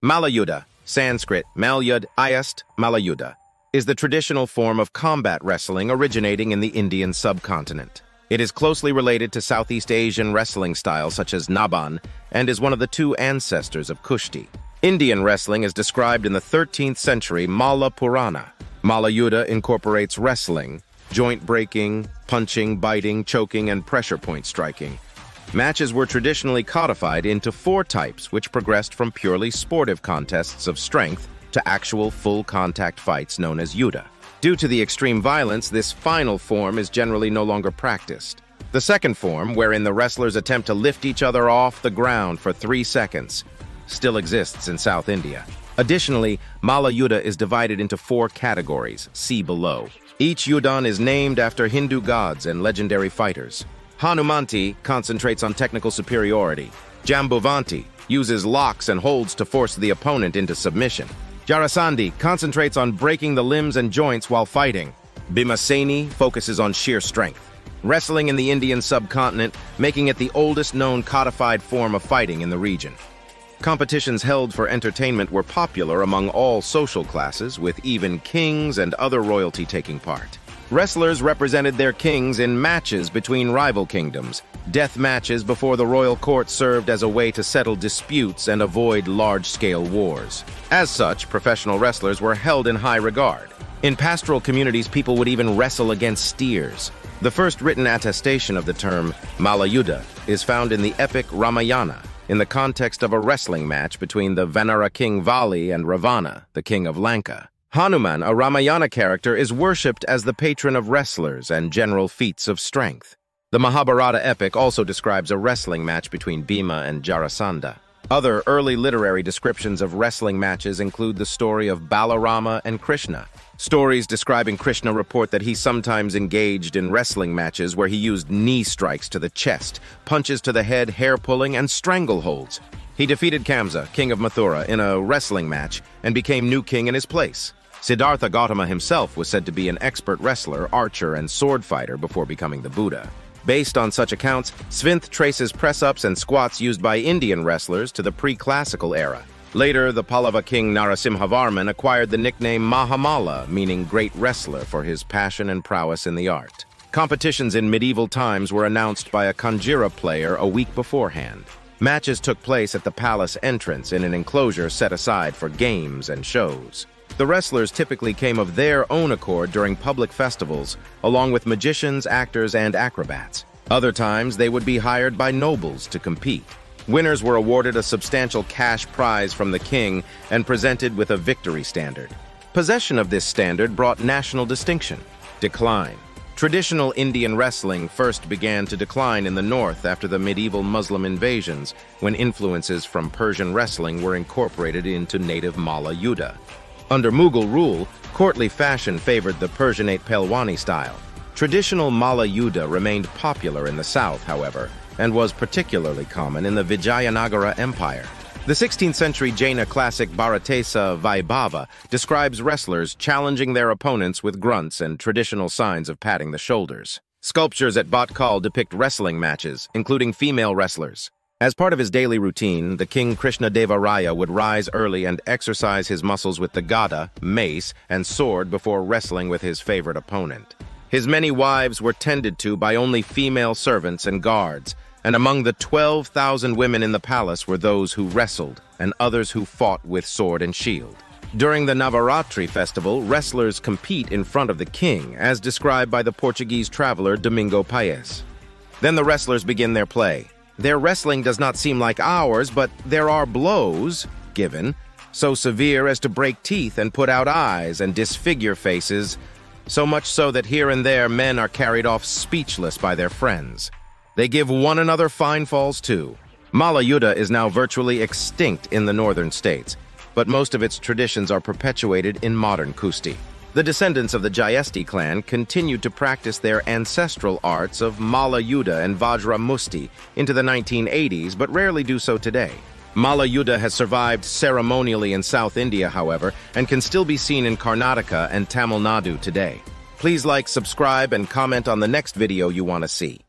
Malla-yuddha, Sanskrit, Malla-yuddha, is the traditional form of combat wrestling originating in the Indian subcontinent. It is closely related to Southeast Asian wrestling styles such as Naban and is one of the two ancestors of Kushti. Indian wrestling is described in the 13th century Malla Purana. Malla-yuddha incorporates wrestling, joint breaking, punching, biting, choking, and pressure point striking. Matches were traditionally codified into 4 types, which progressed from purely sportive contests of strength to actual full-contact fights known as yuddha. Due to the extreme violence, this final form is generally no longer practiced. The second form, wherein the wrestlers attempt to lift each other off the ground for 3 seconds, still exists in South India. Additionally, Malla-yuddha is divided into 4 categories, see below. Each yuddhan is named after Hindu gods and legendary fighters. Hanumanti concentrates on technical superiority. Jambuvanti uses locks and holds to force the opponent into submission. Jarasandhi concentrates on breaking the limbs and joints while fighting. Bhimaseni focuses on sheer strength. Wrestling in the Indian subcontinent, making it the oldest known codified form of fighting in the region. Competitions held for entertainment were popular among all social classes, with even kings and other royalty taking part. Wrestlers represented their kings in matches between rival kingdoms. Death matches before the royal court served as a way to settle disputes and avoid large-scale wars. As such, professional wrestlers were held in high regard. In pastoral communities, people would even wrestle against steers. The first written attestation of the term Malla-yuddha is found in the epic Ramayana, in the context of a wrestling match between the Vanara king Vali and Ravana, the king of Lanka. Hanuman, a Ramayana character, is worshipped as the patron of wrestlers and general feats of strength. The Mahabharata epic also describes a wrestling match between Bhima and Jarasandha. Other early literary descriptions of wrestling matches include the story of Balarama and Krishna. Stories describing Krishna report that he sometimes engaged in wrestling matches where he used knee strikes to the chest, punches to the head, hair-pulling, and strangleholds. He defeated Kamsa, king of Mathura, in a wrestling match and became new king in his place. Siddhartha Gautama himself was said to be an expert wrestler, archer, and sword fighter before becoming the Buddha. Based on such accounts, Svinth traces press-ups and squats used by Indian wrestlers to the pre-classical era. Later, the Pallava king Narasimhavarman acquired the nickname Mahamalla, meaning great wrestler, for his passion and prowess in the art. Competitions in medieval times were announced by a Kanjira player a week beforehand. Matches took place at the palace entrance in an enclosure set aside for games and shows. The wrestlers typically came of their own accord during public festivals, along with magicians, actors, and acrobats. Other times, they would be hired by nobles to compete. Winners were awarded a substantial cash prize from the king and presented with a victory standard. Possession of this standard brought national distinction. Decline. Traditional Indian wrestling first began to decline in the north after the medieval Muslim invasions, when influences from Persian wrestling were incorporated into native Malla-yuddha. Under Mughal rule, courtly fashion favored the Persianate Pelwani style. Traditional Malla-yuddha remained popular in the south, however, and was particularly common in the Vijayanagara Empire. The 16th century Jaina classic Bharatesa Vaibhava describes wrestlers challenging their opponents with grunts and traditional signs of patting the shoulders. Sculptures at Bhatkal depict wrestling matches, including female wrestlers. As part of his daily routine, the king Krishna Deva Raya would rise early and exercise his muscles with the gada, mace, and sword before wrestling with his favorite opponent. His many wives were tended to by only female servants and guards, and among the 12,000 women in the palace were those who wrestled and others who fought with sword and shield. During the Navaratri festival, wrestlers compete in front of the king, as described by the Portuguese traveler Domingo Paes. Then the wrestlers begin their play. Their wrestling does not seem like ours, but there are blows given, so severe as to break teeth and put out eyes and disfigure faces, so much so that here and there men are carried off speechless by their friends. They give one another fine falls too. Malla-yuddha is now virtually extinct in the northern states, but most of its traditions are perpetuated in modern Kushti. The descendants of the Jayasti clan continued to practice their ancestral arts of Malla-yuddha and Vajra Musti into the 1980s, but rarely do so today. Malla-yuddha has survived ceremonially in South India, however, and can still be seen in Karnataka and Tamil Nadu today. Please like, subscribe, and comment on the next video you want to see.